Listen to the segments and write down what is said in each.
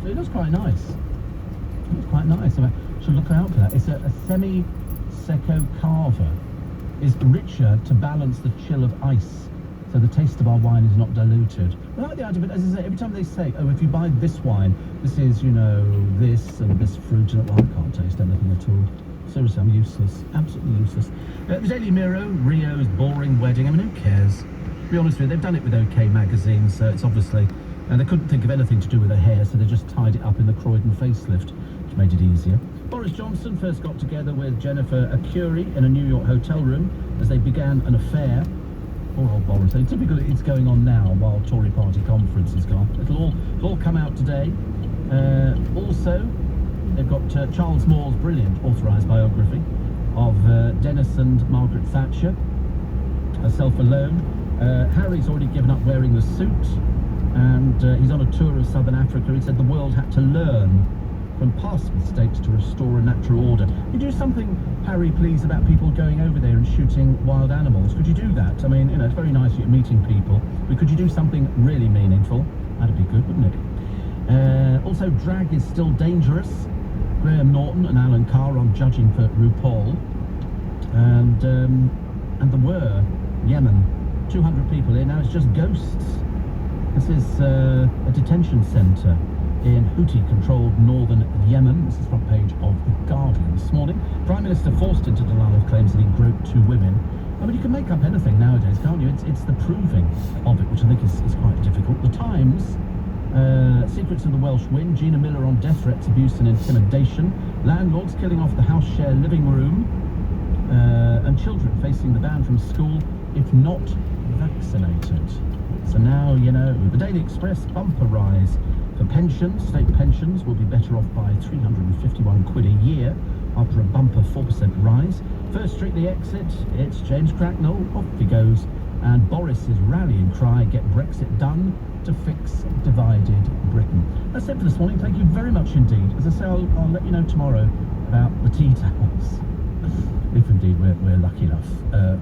It looks quite nice. It looks quite nice. I should look out for that. It's a semi-secco carver. Is richer to balance the chill of ice, so the taste of our wine is not diluted. I like the idea, but as I say, every time they say, oh, if you buy this wine, this is, you know, this and this fruit, and well, I can't taste anything at all. Seriously, I'm useless. Absolutely useless. The Daily Mirror, Rio's boring wedding. I mean, who cares? To be honest with you, they've done it with OK magazine, so it's obviously... And they couldn't think of anything to do with her hair, so they just tied it up in the Croydon facelift, which made it easier. Boris Johnson first got together with Jennifer Arcuri in a New York hotel room as they began an affair. Poor old Boris. And typically it's going on now while Tory party conference is gone. It'll all come out today. Also, they've got Charles Moore's brilliant authorised biography of Dennis and Margaret Thatcher, herself alone. Harry's already given up wearing the suit, and he's on a tour of southern Africa. He said the world had to learn from past mistakes to restore a natural order. Could you do something, Harry, please, about people going over there and shooting wild animals? Could you do that? I mean, you know, it's very nice you're meeting people, but could you do something really meaningful? That'd be good, wouldn't it? Also, drag is still dangerous. Graham Norton and Alan Carr on judging for RuPaul. And there were Yemen, 200 people here. Now it's just ghosts. This is a detention centre in Houthi-controlled northern Yemen. This is front page of The Guardian this morning. Prime Minister forced into denial of claims that he groped 2 women. I mean, you can make up anything nowadays, can't you? It's the proving of it, which I think is quite difficult. The Times, Secrets of the Welsh Win, Gina Miller on death threats, abuse and intimidation, landlords killing off the house share living room, and children facing the ban from school if not vaccinated. So now, you know, the Daily Express bumper rise for pensions. State pensions will be better off by 351 quid a year after a bumper 4% rise. First Strictly exit, it's James Cracknell, off he goes. And Boris's rallying cry, get Brexit done to fix divided Britain. That's it for this morning. Thank you very much indeed. As I say, I'll let you know tomorrow about the tea towels. If indeed we're lucky enough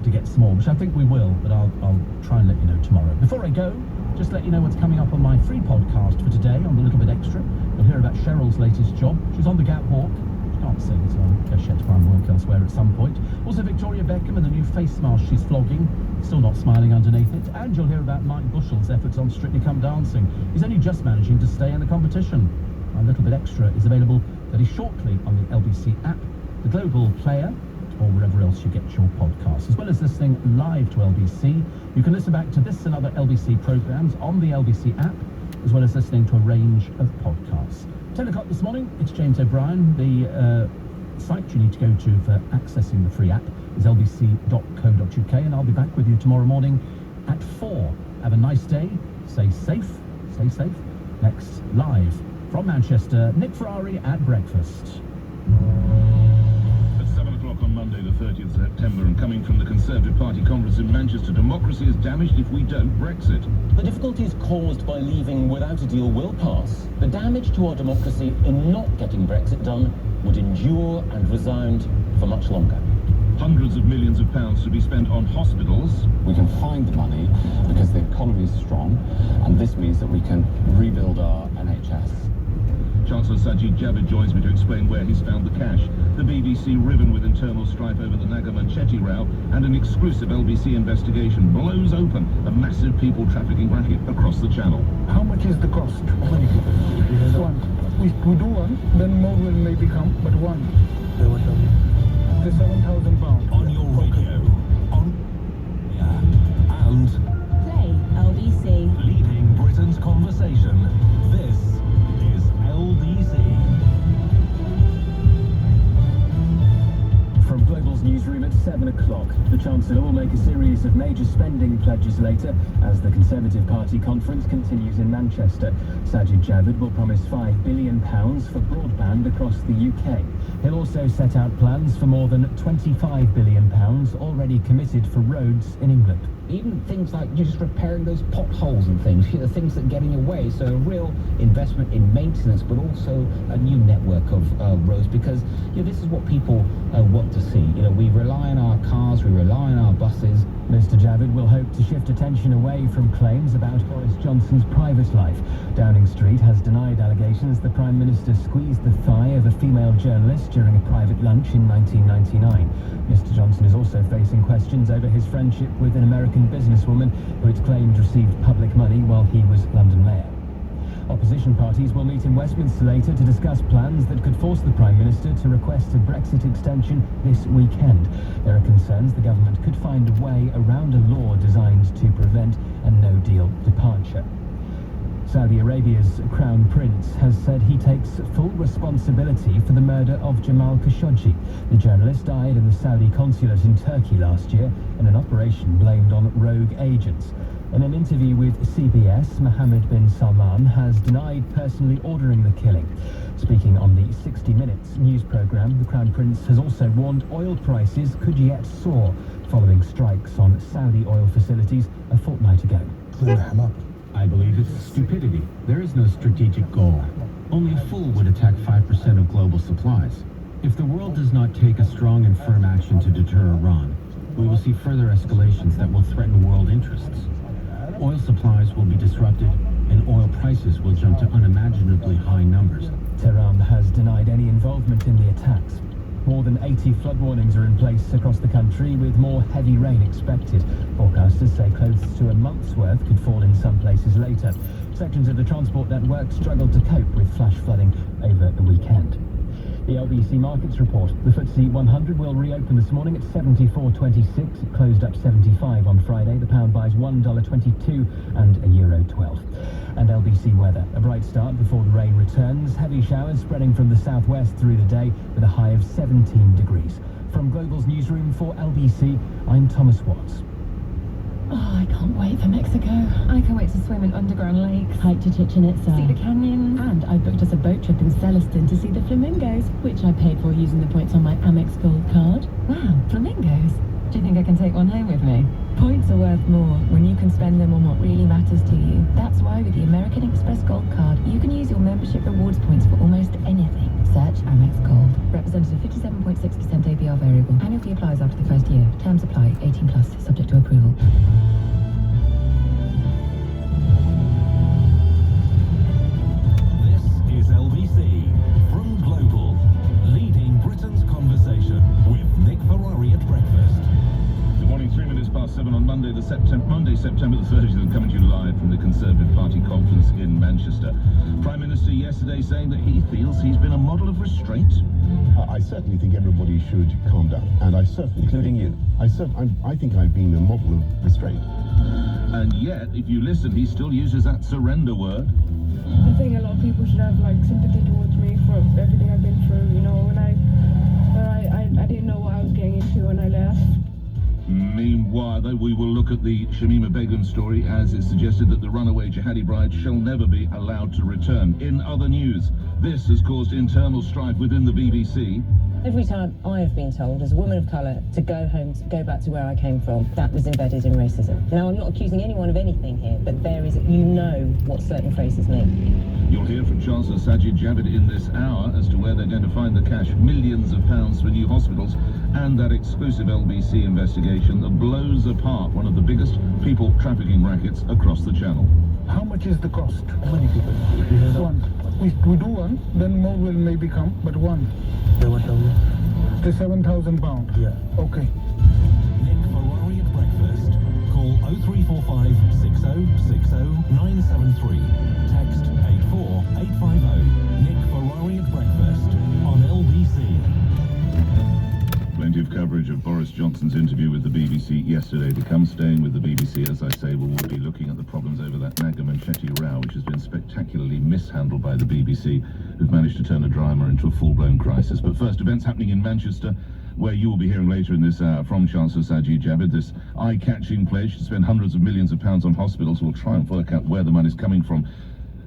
to get some more, which I think we will, but I'll try and let you know tomorrow. Before I go, just let you know what's coming up on my free podcast for today on The Little Bit Extra. You'll hear about Cheryl's latest job. She's on the Gap Walk. She can't sing, so I guess she had to find work elsewhere at some point. Also, Victoria Beckham and the new face mask she's flogging. Still not smiling underneath it. And you'll hear about Mike Bushell's efforts on Strictly Come Dancing. He's only just managing to stay in the competition. My Little Bit Extra is available very shortly on the LBC app, the Global Player, or wherever else you get your podcasts. As well as listening live to LBC, you can listen back to this and other LBC programmes on the LBC app, as well as listening to a range of podcasts. 10 o'clock this morning, it's James O'Brien. The site you need to go to for accessing the free app is lbc.co.uk, and I'll be back with you tomorrow morning at 4. Have a nice day, stay safe. Next, live from Manchester, Nick Ferrari at breakfast. On Monday the 30th of September, and coming from the Conservative Party conference in Manchester, democracy is damaged if we don't Brexit. The difficulties caused by leaving without a deal will pass. The damage to our democracy in not getting Brexit done would endure and resound for much longer. Hundreds of millions of pounds to be spent on hospitals. We can find the money because the economy is strong, and this means that we can rebuild our NHS. Chancellor Sajid Javid joins me to explain where he's found the cash. The BBC riven with internal strife over the Naga-Manchetti row, and an exclusive LBC investigation blows open a massive people trafficking racket across the channel. How much is the cost? One. We do one, then more will maybe come, but one. The £7,000. On your radio, and Play LBC. leading Britain's conversation. This is LBC. From Global's newsroom at 7 o'clock, the Chancellor will make a series of major spending pledges later as the Conservative Party conference continues in Manchester. Sajid Javid will promise £5 billion for broadband across the UK. He'll also set out plans for more than £25 billion already committed for roads in England. Even things like just repairing those potholes and things, the things that get in your way. So a real investment in maintenance, but also a new network of roads, because this is what people want to see. We rely on our cars, we rely on our buses, Mr Javid will hope to shift attention away from claims about Boris Johnson's private life. Downing Street has denied allegations the Prime Minister squeezed the thigh of a female journalist during a private lunch in 1999. Mr Johnson is also facing questions over his friendship with an American businesswoman who it's claimed received public money while he was London Mayor. Opposition parties will meet in Westminster later to discuss plans that could force the Prime Minister to request a Brexit extension this weekend. There are concerns the government could find a way around a law designed to prevent a no-deal departure. Saudi Arabia's Crown Prince has said he takes full responsibility for the murder of Jamal Khashoggi. The journalist died in the Saudi consulate in Turkey last year in an operation blamed on rogue agents. In an interview with CBS, Mohammed bin Salman has denied personally ordering the killing. Speaking on the 60 Minutes news programme, the Crown Prince has also warned oil prices could yet soar following strikes on Saudi oil facilities a fortnight ago. I believe it's stupidity. There is no strategic goal. Only a fool would attack 5% of global supplies. If the world does not take a strong and firm action to deter Iran, we will see further escalations that will threaten world interests. Oil supplies will be disrupted, and oil prices will jump to unimaginably high numbers. Tehran has denied any involvement in the attacks. More than 80 flood warnings are in place across the country, with more heavy rain expected. Forecasters say close to a month's worth could fall in some places later. Sections of the transport network struggled to cope with flash flooding over the weekend. The LBC Markets report. The FTSE 100 will reopen this morning at 74.26. It closed up 75 on Friday. The pound buys $1.22 and €1.12. And LBC weather. A bright start before the rain returns. Heavy showers spreading from the southwest through the day with a high of 17 degrees. From Global's newsroom for LBC, I'm Thomas Watts. Oh, I can't wait for Mexico. I can't wait to swim in underground lakes, Hike to Chichen Itza. see the canyons. And I booked us a boat trip in Celestin to see the flamingos, which I paid for using the points on my Amex Gold card. Wow, flamingos. Do you think I can take one home with me? Points are worth more when you can spend them on what really matters to you. That's why with the American Express Gold Card, you can use your membership rewards points for almost anything. Search Amex Gold. Representative 57.6% APR variable. Annual fee applies after the first year. Terms apply. 18 plus. Subject to approval. This is LBC from Global, leading Britain's conversation with Nick Ferrari at breakfast. Good morning, 3 minutes past 7 on Monday, September the 30th, and coming to you live from the Conservative Party conference in Manchester. Prime Minister yesterday saying that he feels he's been a model of restraint. I certainly think everybody should calm down, and I certainly, including you. I think I've been a model of restraint. And yet, if you listen, he still uses that surrender word. I think a lot of people should have sympathy towards me for everything I've been through. You know, when I didn't know what I was getting into when I left. Meanwhile, though, we will look at the Shamima Begum story, as it's suggested that the runaway jihadi bride shall never be allowed to return. In other news, this has caused internal strife within the BBC. Every time I have been told, as a woman of colour, to go home, to go back to where I came from, that was embedded in racism. Now, I'm not accusing anyone of anything here, but there is, you know what certain phrases mean. You'll hear from Chancellor Sajid Javid in this hour as to where they're going to find the cash, millions of pounds for new hospitals, and that exclusive LBC investigation that blows apart one of the biggest people trafficking rackets across the channel. How much is the cost? How many people? One. We do one, then more will maybe come, but one. The £7,000. Yeah. Okay. Nick Ferrari at breakfast. Call 0345 6060 973. Text 84850. Nick Ferrari at breakfast on LBC. Plenty of coverage of Boris Johnson's interview with the BBC yesterday to come. Staying with the BBC, as I say, we'll be looking at the problems over that Naga-Manchetti row, which has been spectacularly mishandled by the BBC, who've managed to turn a drama into a full-blown crisis. But first, events happening in Manchester, where you will be hearing later in this hour from Chancellor Sajid Javid, this eye-catching pledge to spend hundreds of millions of pounds on hospitals. We'll try and work out where the money's coming from.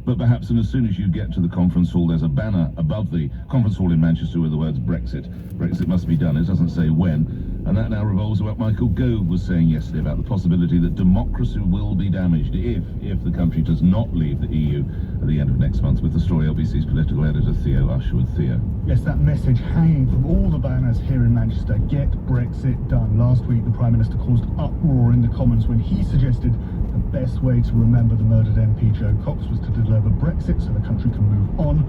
But perhaps, and as soon as you get to the conference hall, there's a banner above the conference hall in Manchester with the words Brexit. Brexit must be done. It doesn't say when. And that now revolves around what Michael Gove was saying yesterday about the possibility that democracy will be damaged if the country does not leave the EU at the end of next month, with the story LBC's political editor Theo Usher with Theo. Yes, that message hanging from all the banners here in Manchester: get Brexit done. Last week the Prime Minister caused uproar in the Commons when he suggested the best way to remember the murdered MP Joe Cox was to deliver Brexit so the country can move on.